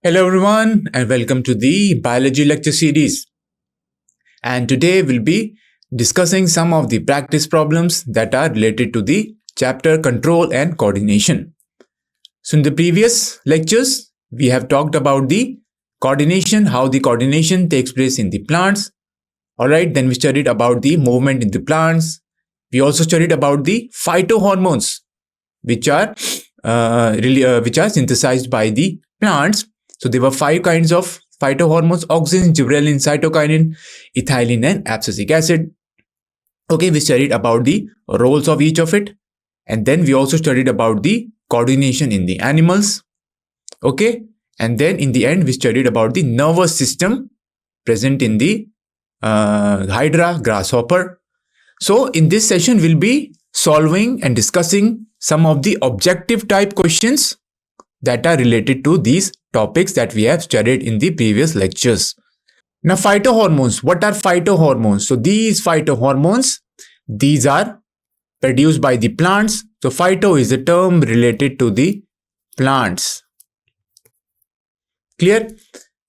Hello everyone and welcome to the biology lecture series. And today we'll be discussing some of the practice problems that are related to the chapter control and coordination. So in the previous lectures, we have talked about the coordination, how the coordination takes place in the plants. Alright, then we studied about the movement in the plants. We also studied about the phytohormones, which are synthesized by the plants. So there were 5 kinds of phytohormones: auxin, gibberellin, cytokinin, ethylene and abscisic acid. Okay, we studied about the roles of each of it. And then we also studied about the coordination in the animals. Okay, and then in the end we studied about the nervous system present in the hydra, grasshopper. So in this session we'll be solving and discussing some of the objective type questions that are related to these topics that we have studied in the previous lectures. Now, phytohormones. What are phytohormones? So these phytohormones, these are produced by the plants. So phyto is a term related to the plants. Clear?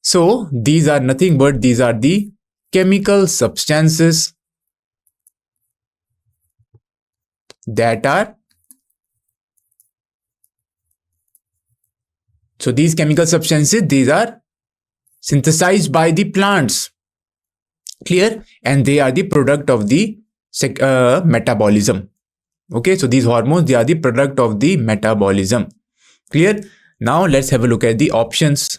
So these are nothing but these are the chemical substances that are these chemical substances, these are synthesized by the plants. Clear? And they are the product of the metabolism. Okay, so these hormones, they are the product of the metabolism. Clear? Now let's have a look at the options.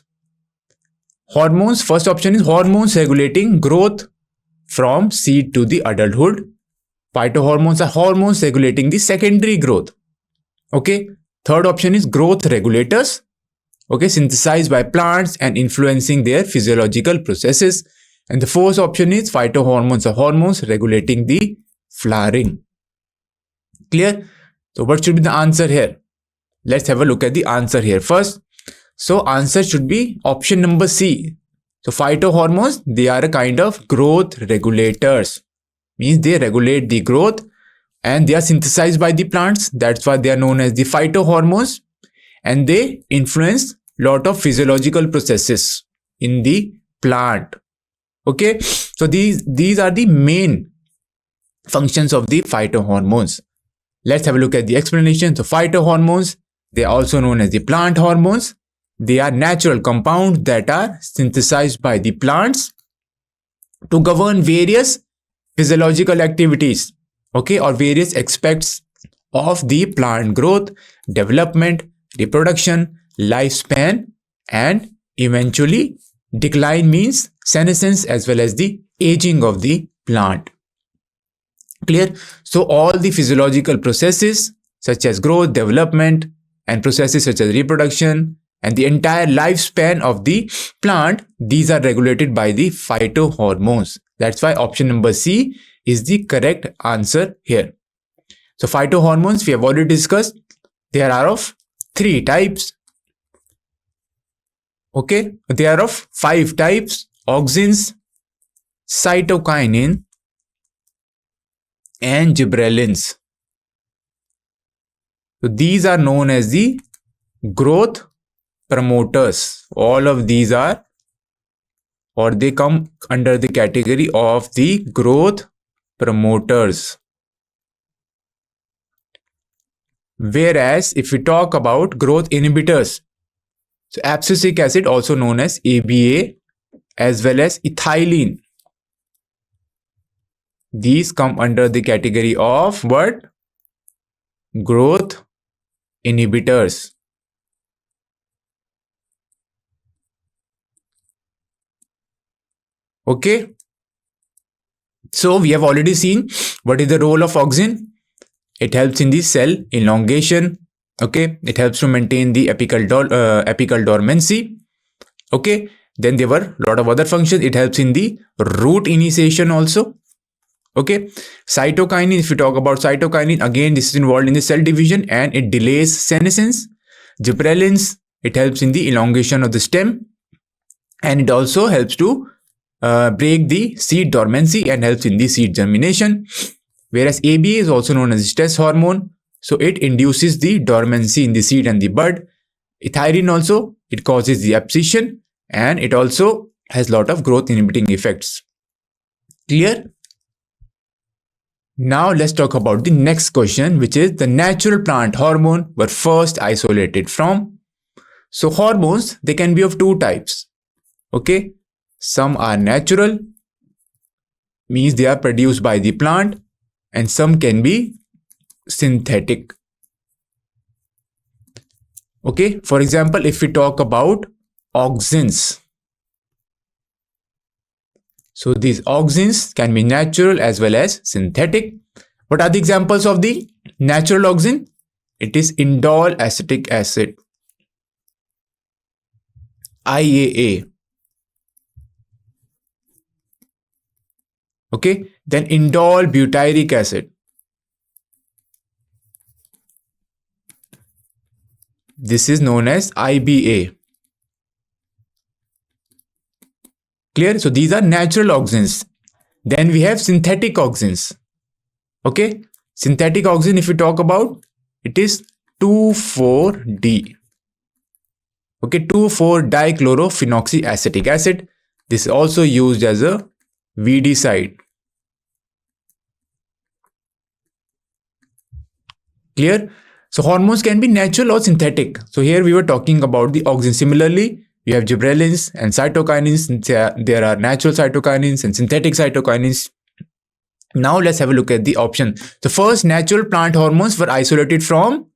Hormones, first option is hormones regulating growth from seed to the adulthood. Phytohormones are hormones regulating the secondary growth. Okay, third option is growth regulators. Okay, synthesized by plants and influencing their physiological processes. And the fourth option is phytohormones are hormones regulating the flowering. Clear? So what should be the answer here? Let's have a look at the answer here first. So answer should be option number C. So phytohormones, they are a kind of growth regulators. Means they regulate the growth and they are synthesized by the plants. That's why they are known as the phytohormones. And they influence lot of physiological processes in the plant. Okay, so these are the main functions of the phytohormones. Let's have a look at the explanation. So phytohormones, they are also known as the plant hormones. They are natural compounds that are synthesized by the plants to govern various physiological activities, okay, or various aspects of the plant growth, development, reproduction, lifespan, and eventually decline, means senescence, as well as the aging of the plant. Clear? So all the physiological processes such as growth, development, and processes such as reproduction and the entire lifespan of the plant, these are regulated by the phytohormones. That's why option number C is the correct answer here. So phytohormones we have already discussed. There are of 3 types. Okay, they are of 5 types: auxins, cytokinin, and gibberellins. So these are known as the growth promoters. All of these are, or they come under the category of the growth promoters. Whereas if we talk about growth inhibitors, so abscisic acid, also known as ABA, as well as ethylene, these come under the category of what? Growth inhibitors. Okay, so we have already seen what is the role of auxin. It helps in the cell elongation. Okay, it helps to maintain the apical dormancy. Okay, then there were a lot of other functions. It helps in the root initiation also. Okay, cytokinin, if you talk about cytokinin, again this is involved in the cell division and it delays senescence. Gibberellins, it helps in the elongation of the stem and it also helps to break the seed dormancy and helps in the seed germination. Whereas ABA is also known as stress hormone. So it induces the dormancy in the seed and the bud. Ethyrene also, it causes the abscission and it also has lot of growth inhibiting effects. Clear? Now let's talk about the next question, which is the natural plant hormone were first isolated from. So hormones, they can be of two types. Okay, some are natural, means they are produced by the plant, and some can be synthetic. Okay, for example, if we talk about auxins, so these auxins can be natural as well as synthetic. What are the examples of the natural auxin? It is indole acetic acid, IAA. Okay, then indole butyric acid. This is known as IBA. Clear? So these are natural auxins. Then we have synthetic auxins. Okay, synthetic auxin, if we talk about, it is 2,4-D. Okay, 2,4-dichlorophenoxyacetic acid. This is also used as a weedicide. Clear? So hormones can be natural or synthetic. So here we were talking about the auxins. Similarly, we have gibberellins and cytokinins. There are natural cytokinins and synthetic cytokinins. Now let's have a look at the option. The first natural plant hormones were isolated from.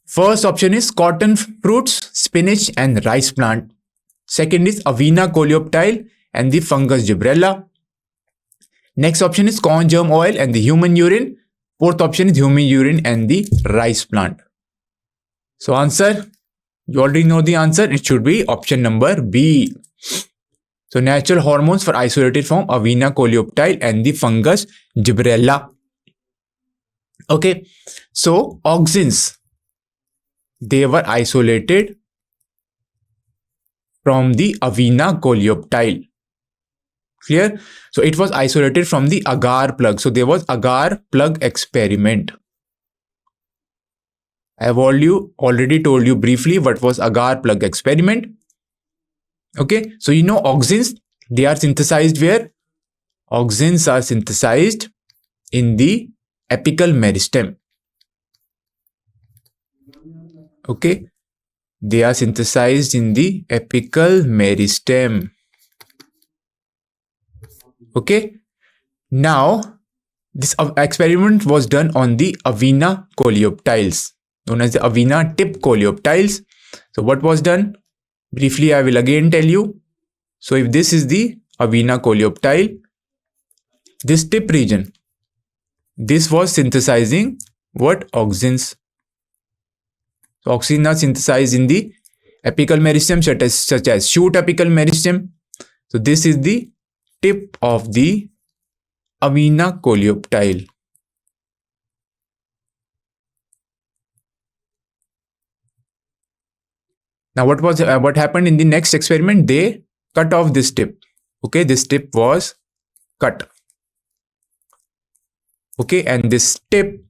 First option is cotton fruits, spinach and rice plant. Second is Avena coleoptile and the fungus Gibberella. Next option is corn germ oil and the human urine. Fourth option is human urine and the rice plant. So answer, you already know the answer. It should be option number B. So natural hormones were isolated from Avena coleoptile and the fungus Gibberella. Okay, so auxins, they were isolated from the Avena coleoptile. Clear? So it was isolated from the agar plug. So there was agar plug experiment. I have already told you briefly what was agar plug experiment. Okay, so you know auxins, they are synthesized where? Auxins are synthesized in the apical meristem. Okay, they are synthesized in the apical meristem. Okay, now this experiment was done on the Avena coleoptiles, known as the Avena tip coleoptiles. So what was done? Briefly, I will again tell you. So if this is the Avena coleoptile, this tip region, this was synthesizing what? Auxins. So auxins are synthesized in the apical meristem such as shoot apical meristem. So this is the tip of the Avena coleoptile. Now what happened in the next experiment? They cut off this tip. Okay, this tip was cut. Okay, and this tip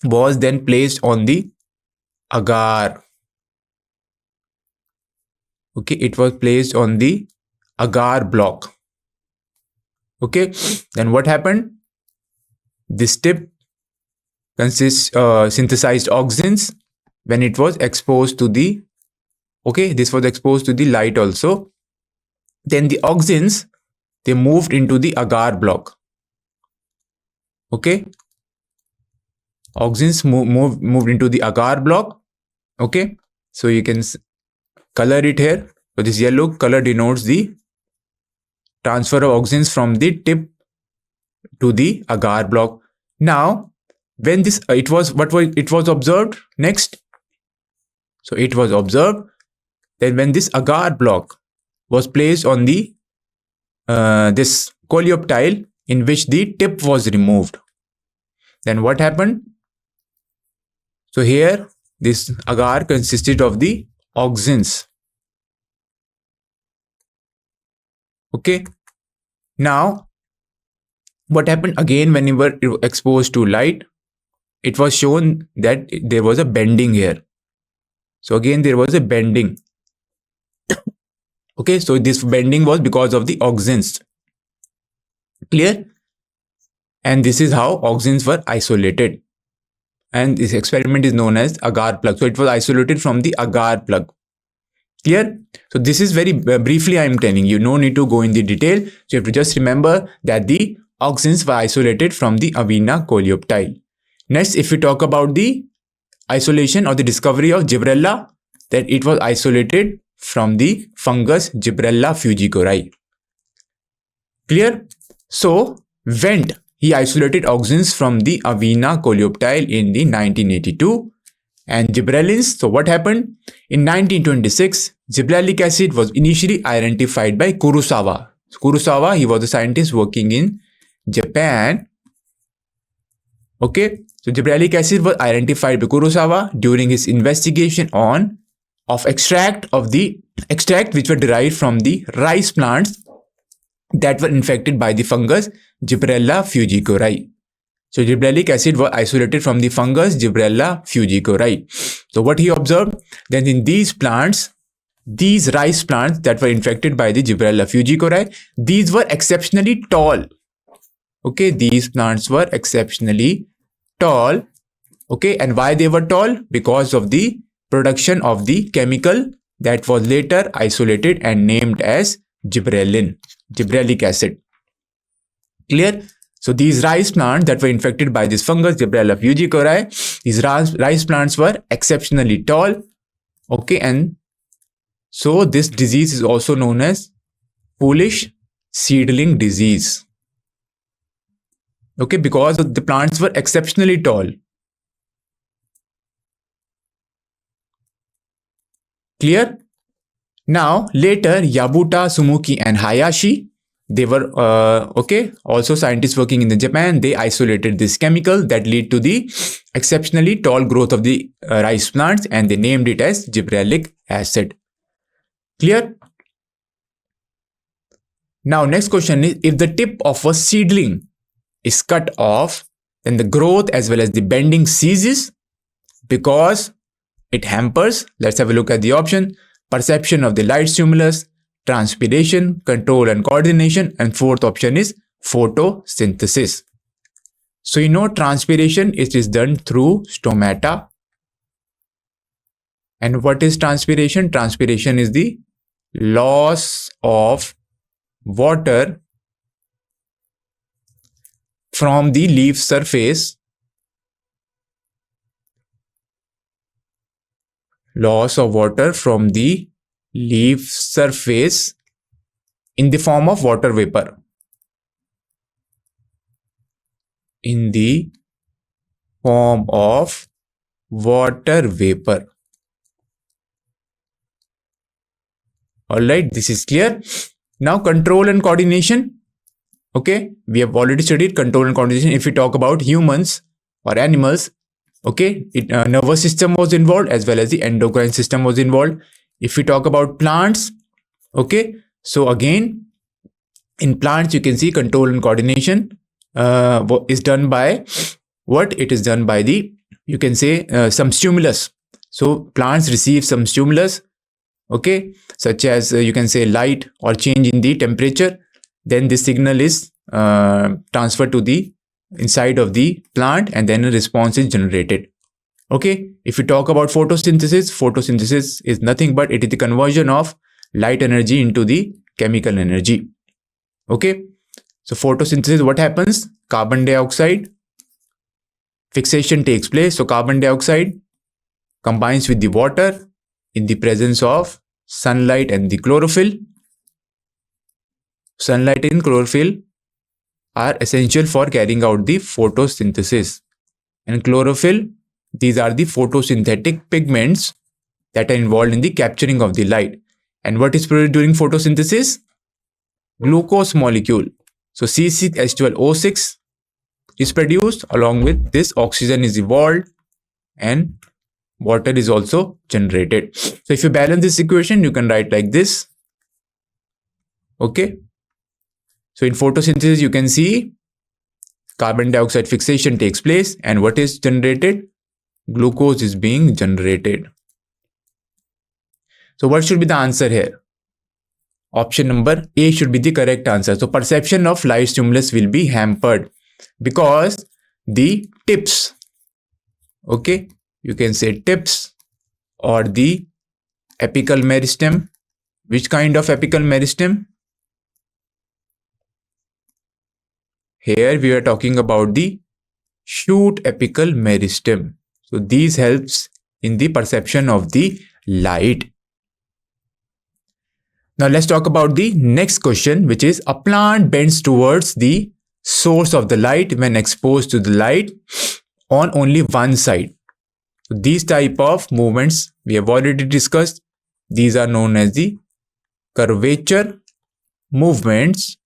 was then placed on the agar. Okay, it was placed on the agar block. Okay, then what happened? This tip synthesized auxins when it was exposed to the, okay, this was exposed to the light also. Then the auxins, they moved into the agar block. Okay, auxins moved into the agar block. Okay, so you can color it here. So this yellow color denotes the transfer of auxins from the tip to the agar block. Now, when this it was observed next. So it was observed that when this agar block was placed on the this coleoptile in which the tip was removed, then what happened? So here this agar consisted of the auxins. Okay, now what happened again when you were exposed to light? it was shown that there was a bending here. So again, there was a bending. Okay, so this bending was because of the auxins. Clear? And this is how auxins were isolated. And this experiment is known as agar plug. So it was isolated from the agar plug. Clear? So this is very briefly I am telling you. No need to go in the detail. So you have to just remember that the auxins were isolated from the Avena coleoptile. Next, if we talk about the isolation or the discovery of Gibberella, that it was isolated from the fungus Gibberella fugicori. Clear? So Wendt, he isolated auxins from the Avena coleoptile in the 1982. And gibberellins, so what happened? In 1926, gibberellic acid was initially identified by Kurosawa. So Kurosawa, he was a scientist working in Japan. Okay, so gibberellic acid was identified by Kurosawa during his investigation of extract which were derived from the rice plants that were infected by the fungus Gibberella fugicori. So gibberellic acid was isolated from the fungus Gibberella fugicori. So what he observed, then in these plants, these rice plants that were infected by the Gibberella fugicori, these were exceptionally tall. Okay, these plants were exceptionally tall. Okay, and why they were tall? Because of the production of the chemical that was later isolated and named as gibberellin, gibberellic acid. Clear? So these rice plants that were infected by this fungus Gibberella fugicori, these rice plants were exceptionally tall. Okay, and so this disease is also known as foolish seedling disease. Okay, because the plants were exceptionally tall. Clear? Now later Yabuta, Sumuki and Hayashi, they were also scientists working in Japan. They isolated this chemical that lead to the exceptionally tall growth of the rice plants, and they named it as gibberellic acid. Clear? Now next question is, if the tip of a seedling is cut off, then the growth as well as the bending ceases because it hampers, let's have a look at the option, perception of the light stimulus, transpiration, control and coordination, and fourth option is photosynthesis. So you know transpiration, it is done through stomata. And what is transpiration? Transpiration is the loss of water from the leaf surface. Loss of water from the leaf surface in the form of water vapor. In the form of water vapor. Alright, this is clear. Now control and coordination. Okay, we have already studied control and coordination. If we talk about humans or animals, okay, nervous system was involved as well as the endocrine system was involved. If we talk about plants, okay, so again, in plants, you can see control and coordination is done by what? It is done by the, you can say, some stimulus. So plants receive some stimulus, okay, such as you can say light or change in the temperature. Then this signal is transferred to the inside of the plant, and then a response is generated. Okay, if we talk about photosynthesis, photosynthesis is nothing but it is the conversion of light energy into the chemical energy. Okay, so photosynthesis, what happens? Carbon dioxide fixation takes place. So carbon dioxide combines with the water in the presence of sunlight and the chlorophyll. Sunlight and chlorophyll are essential for carrying out the photosynthesis. And chlorophyll, these are the photosynthetic pigments that are involved in the capturing of the light. And what is produced during photosynthesis? Glucose molecule. So C6H12O6 is produced, along with this oxygen is evolved and water is also generated. So if you balance this equation, you can write like this. Okay. So in photosynthesis, you can see Carbon dioxide fixation takes place, and what is generated? Glucose is being generated. So what should be the answer here? Option number A should be the correct answer. So perception of light stimulus will be hampered because the tips, okay, you can say tips or the apical meristem. Which kind of apical meristem? Here we are talking about the shoot apical meristem. So these helps in the perception of the light. Now let's talk about the next question, which is a plant bends towards the source of the light when exposed to the light on only one side. So these type of movements we have already discussed. These are known as the curvature movements,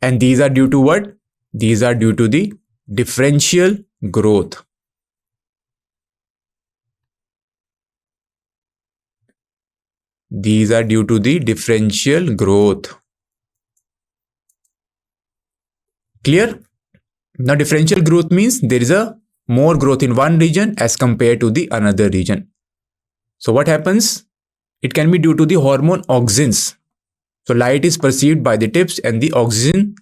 and these are due to what? These are due to the differential growth. These are due to the differential growth. Clear? Now differential growth means there is a more growth in one region as compared to the another region. So what happens? It can be due to the hormone auxins. So light is perceived by the tips and the auxin,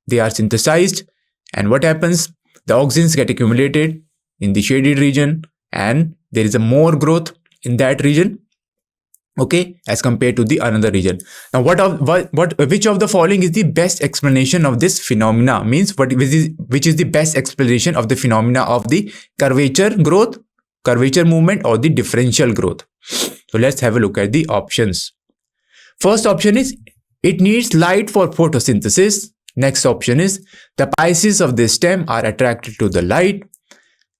they are synthesized, and what happens? The auxins get accumulated in the shaded region and there is a more growth in that region, okay, as compared to the another region. Now which of the following is the best explanation of this phenomena? Means which is the best explanation of the phenomena of the curvature growth, curvature movement, or the differential growth? So let's have a look at the options. First option is it needs light for photosynthesis. Next option is the pieces of the stem are attracted to the light.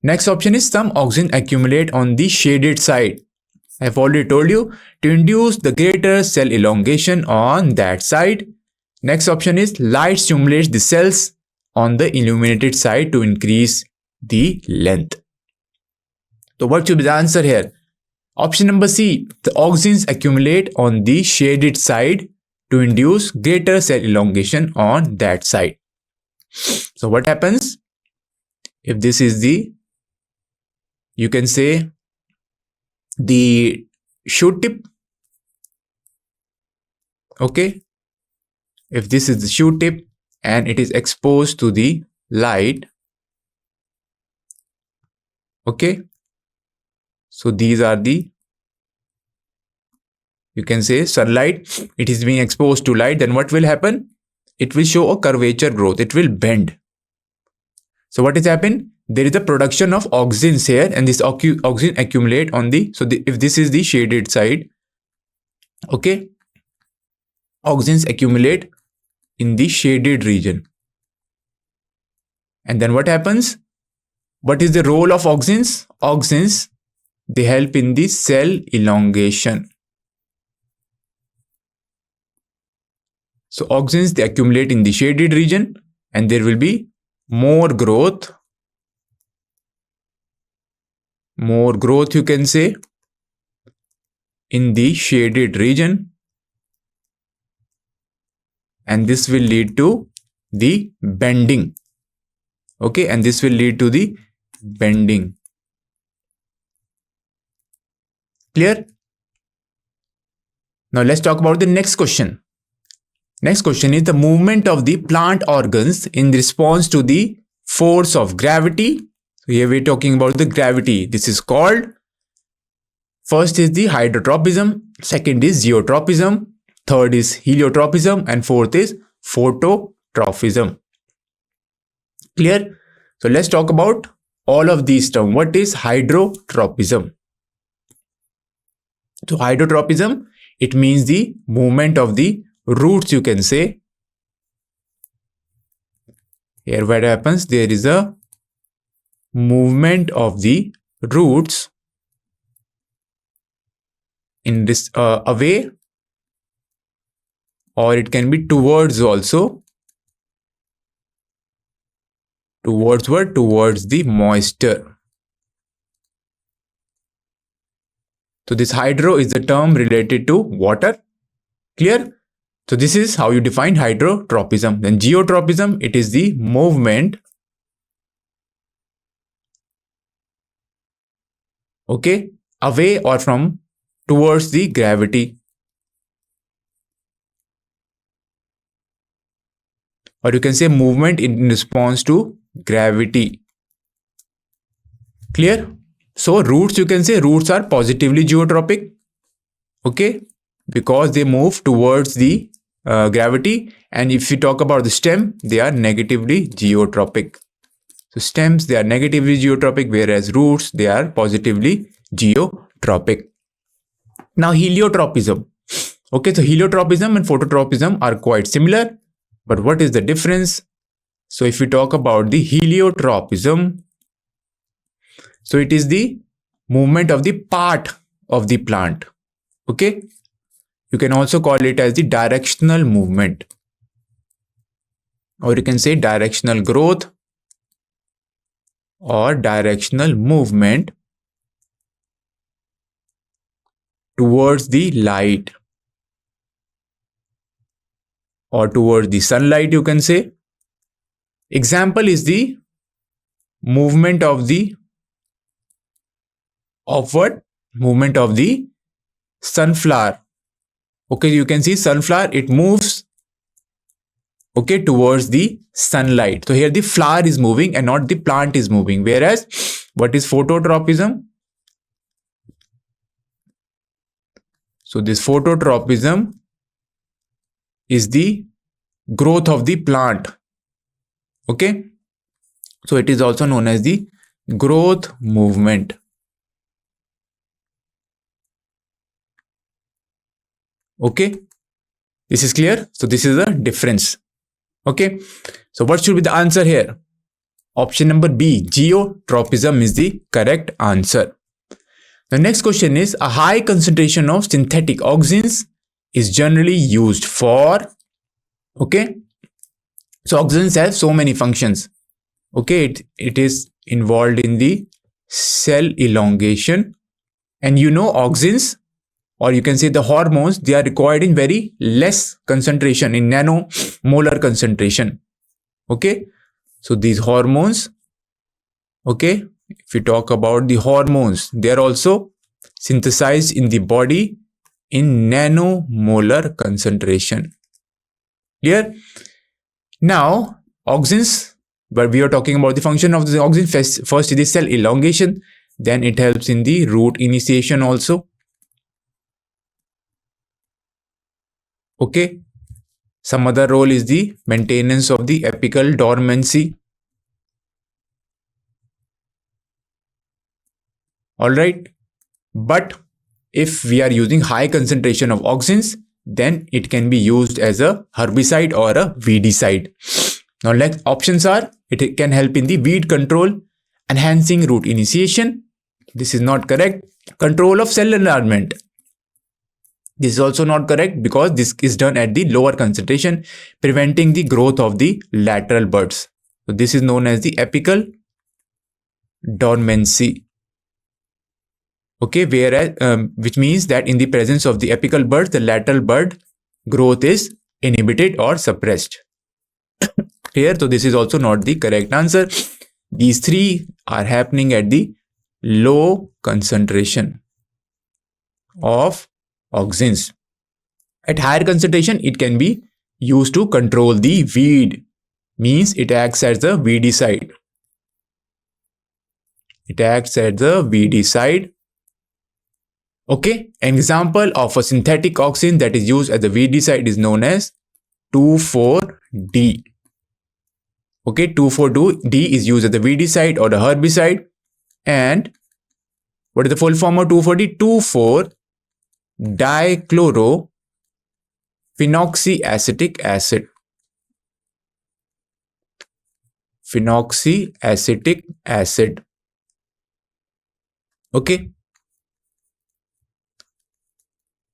Next option is some auxin accumulate on the shaded side. I've already told you, to induce the greater cell elongation on that side. Next option is light stimulates the cells on the illuminated side to increase the length. So what should be the answer here? Option number C, the auxins accumulate on the shaded side to induce greater cell elongation on that side. So what happens? If this is the, you can say, the shoot tip, okay, if this is the shoot tip and it is exposed to the light, okay, so these are the, you can say, sunlight, it is being exposed to light, then what will happen? It will show a curvature growth, it will bend. So what is happening? There is a production of auxins here, and this auxin accumulate on the, so if this is the shaded side, okay, auxins accumulate in the shaded region. And then what happens? What is the role of auxins? Auxins, they help in the cell elongation. So auxins, they accumulate in the shaded region and there will be more growth, you can say, in the shaded region, and this will lead to the bending, okay, and this will lead to the bending. Clear? Now let's talk about the next question. Next question is the movement of the plant organs in response to the force of gravity. So here we're talking about the gravity. This is called, first is the hydrotropism, second is geotropism, third is heliotropism, and fourth is phototropism. Clear? So let's talk about all of these terms. What is hydrotropism? So hydrotropism, it means the movement of the roots, you can say. Here what happens? There is a movement of the roots in this away, or it can be towards also. Towards what? Towards the moisture. So this hydro is the term related to water. Clear? So this is how you define hydrotropism. Then geotropism, it is the movement, okay, away or from towards the gravity, or you can say movement in response to gravity. Clear? So roots, you can say roots are positively geotropic, okay, because they move towards the gravity. And if you talk about the stem, they are negatively geotropic. So stems, they are negatively geotropic, whereas roots, they are positively geotropic. Now heliotropism. Okay, so heliotropism and phototropism are quite similar, but what is the difference? So if we talk about the heliotropism, so it is the movement of the part of the plant. Okay, you can also call it as the directional movement, or you can say directional growth or directional movement towards the light or towards the sunlight, you can say. Example is the movement of the movement of the sunflower. Okay, you can see sunflower, it moves, okay, towards the sunlight. So here the flower is moving and not the plant is moving. Whereas what is phototropism? So this phototropism is the growth of the plant. Okay, so it is also known as the growth movement. Okay, this is clear. So this is the difference. Okay, so what should be the answer here? Option number B, geotropism, is the correct answer. The next question is, a high concentration of synthetic auxins is generally used for, okay, so auxins have so many functions. Okay, it is involved in the cell elongation, and you know auxins, or you can say the hormones, they are required in very less concentration, in nanomolar concentration. Okay, so these hormones, okay, if we talk about the hormones, they are also synthesized in the body in nanomolar concentration. Clear? Now, auxins, but we are talking about the function of the auxin. First is the cell elongation, then it helps in the root initiation also. Okay, some other role is the maintenance of the apical dormancy. Alright, but if we are using high concentration of auxins, then it can be used as a herbicide or a weedicide. Now next options are, it can help in the weed control, enhancing root initiation. This is not correct. Control of cell enlargement. This is also not correct because this is done at the lower concentration, preventing the growth of the lateral buds. So this is known as the apical dormancy. Okay, whereas which means that in the presence of the apical buds, the lateral bud growth is inhibited or suppressed. Here, so this is also not the correct answer. These three are happening at the low concentration of auxins. At higher concentration, it can be used to control the weed. Means it acts as the weedicide. It acts as the weedicide. Okay, an example of a synthetic auxin that is used as a weedicide is known as 2,4-D. Okay, 2,4-D is used as the weedicide or the herbicide. And what is the full form of 2,4-D? 2,4-dichlorophenoxyacetic acid. Phenoxyacetic acid. Okay.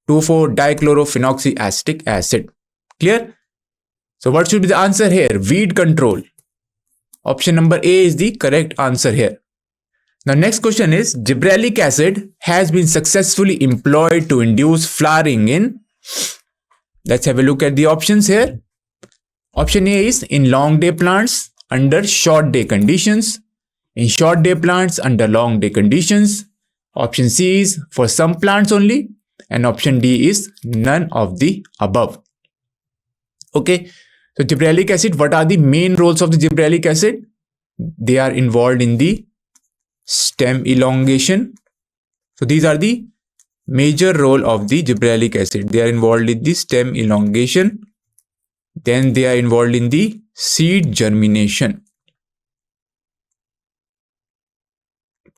2,4-dichlorophenoxyacetic acid. Clear? So what should be the answer here? Weed control. Option number A is the correct answer here. Now next question is, gibberellic acid has been successfully employed to induce flowering in Let's have a look at the options here. Option A is in long day plants under short day conditions. In short day plants under long day conditions. Option C is for some plants only. And option D is none of the above. Okay. So gibberellic acid, what are the main roles of the gibberellic acid? They are involved in the stem elongation. So these are the major role of the gibberellic acid. They are involved in the stem elongation. Then they are involved in the seed germination.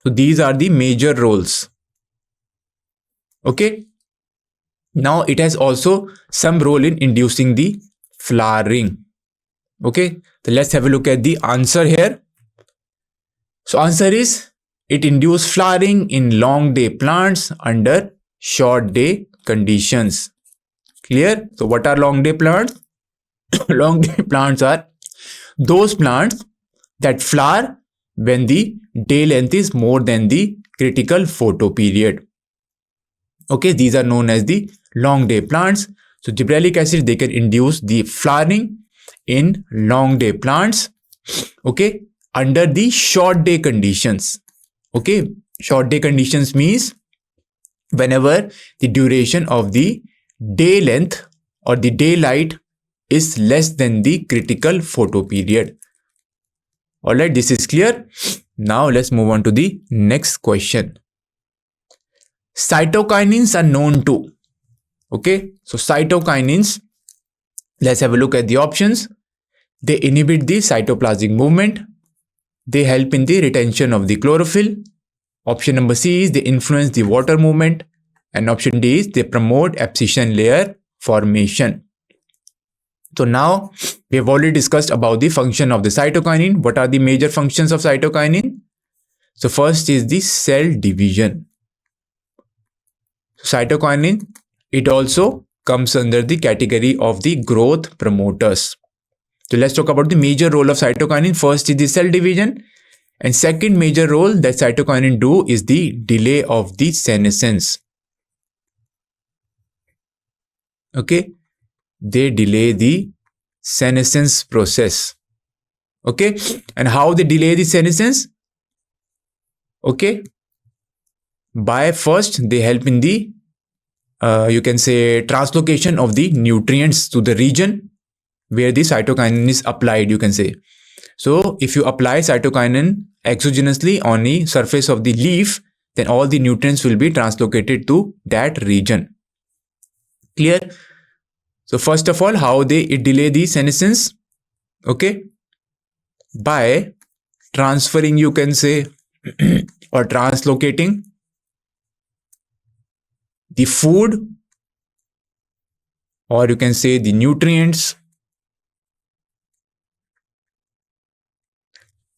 So these are the major roles. Okay. Now it has also some role in inducing the flowering. Okay. So let's have a look at the answer here. So answer is it induces flowering in long day plants under short day conditions. Clear? So what are long day plants? Long day plants are those plants that flower when the day length is more than the critical photo period. Okay, these are known as the long day plants. So gibberellic acid, they can induce the flowering in long day plants. Okay, under the short day conditions. Okay, short day conditions means whenever the duration of the day length or the daylight is less than the critical photo period. Alright, this is clear. Now let's move on to the next question. Cytokinins are known to. Okay, so cytokinins, let's have a look at the options. They inhibit the cytoplasmic movement. They help in the retention of the chlorophyll. Option number C is they influence the water movement. And option D is they promote abscission layer formation. So now we have already discussed about the function of the cytokinin. What are the major functions of cytokinin? So first is the cell division. Cytokinin, it also comes under the category of the growth promoters. So let's talk about the major role of cytokinin. First is the cell division. And second major role that cytokinin do is the delay of the senescence. Okay. They delay the senescence process. Okay. And how they delay the senescence? Okay. By first, they help in the, you can say, translocation of the nutrients to the region where the cytokinin is applied, you can say. So if you apply cytokinin exogenously on the surface of the leaf, then all the nutrients will be translocated to that region. Clear? So first of all, how they delay the senescence? Okay. By transferring, you can say, or translocating the food, or you can say the nutrients,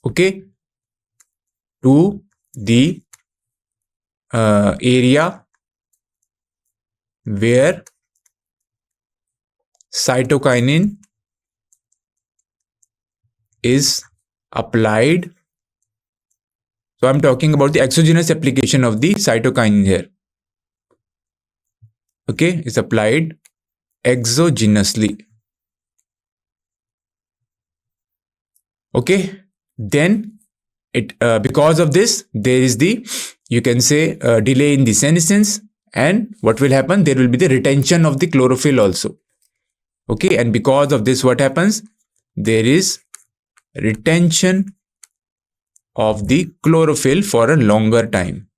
okay, to the area where cytokinin is applied. So I'm talking about the exogenous application of the cytokinin here. Okay, it's applied exogenously. Okay, then it because of this there is the, you can say, delay in the senescence, and what will happen, there will be the retention of the chlorophyll also. Okay, and because of this what happens, there is retention of the chlorophyll for a longer time,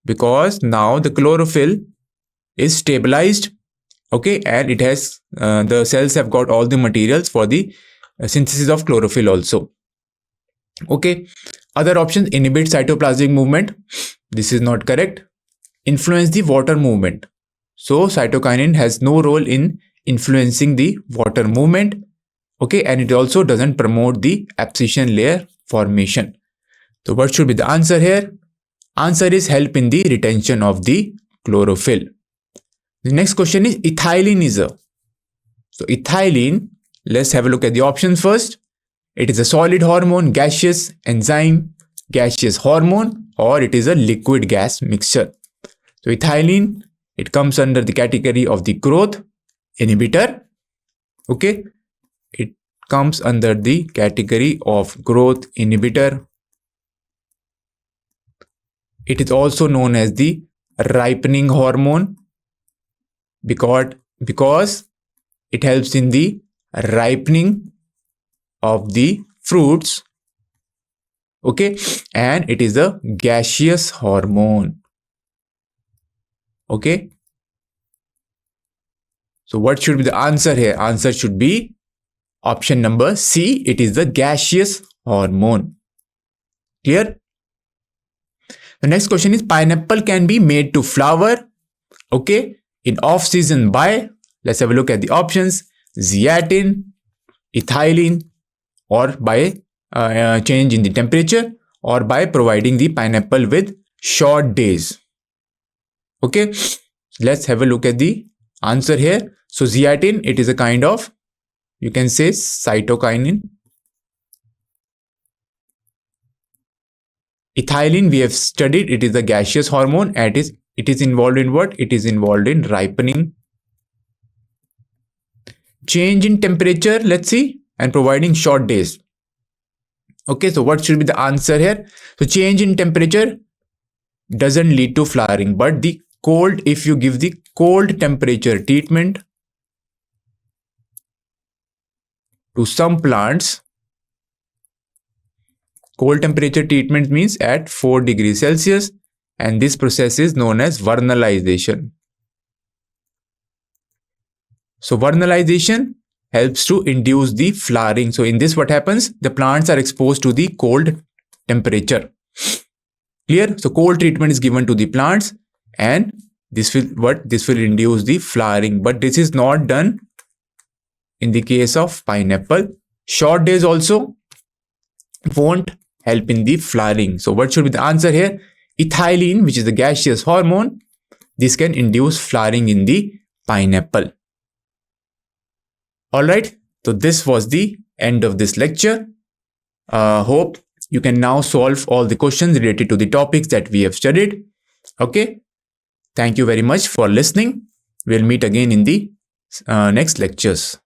because now the chlorophyll is stabilized. Okay, and it has the cells have got all the materials for the synthesis of chlorophyll also. Okay, other options: inhibit cytoplasmic movement. This is not correct. Influence the water movement. So cytokinin has no role in influencing the water movement. Okay, and it also doesn't promote the abscission layer formation. So what should be the answer here? Answer is help in the retention of the chlorophyll. The next question is ethylene is a. So ethylene, let's have a look at the options first. It is a solid hormone, gaseous enzyme, gaseous hormone, or it is a liquid gas mixture. So ethylene It comes under the category of the growth inhibitor. Okay, it comes under the category of growth inhibitor. It is also known as the ripening hormone because it helps in the ripening of the fruits. Okay, and it is a gaseous hormone. Okay, so what should be the answer here? Answer should be option number C. It is the gaseous hormone. Clear? The next question is, pineapple can be made to flower, okay, in off season by, let's have a look at the options, zeatin, ethylene, or by change in the temperature, or by providing the pineapple with short days. Okay, let's have a look at the answer here. So zeatin, it is a kind of, you can say, cytokinin. Ethylene, we have studied, it is a gaseous hormone and it is involved in what? It is involved in ripening. Change in temperature, let's see, and providing short days. Okay, so what should be the answer here? So change in temperature doesn't lead to flowering, but the cold, if you give the cold temperature treatment to some plants, cold temperature treatment means at 4 degrees Celsius, and this process is known as vernalization. So vernalization helps to induce the flowering. So in this, what happens? The plants are exposed to the cold temperature. Clear? So cold treatment is given to the plants, and this will induce the flowering. But this is not done in the case of pineapple. Short days also won't help in the flowering. So what should be the answer here? Ethylene, which is the gaseous hormone, this can induce flowering in the pineapple. Alright, so this was the end of this lecture. Hope you can now solve all the questions related to the topics that we have studied. Okay, thank you very much for listening. We'll meet again in the next lectures.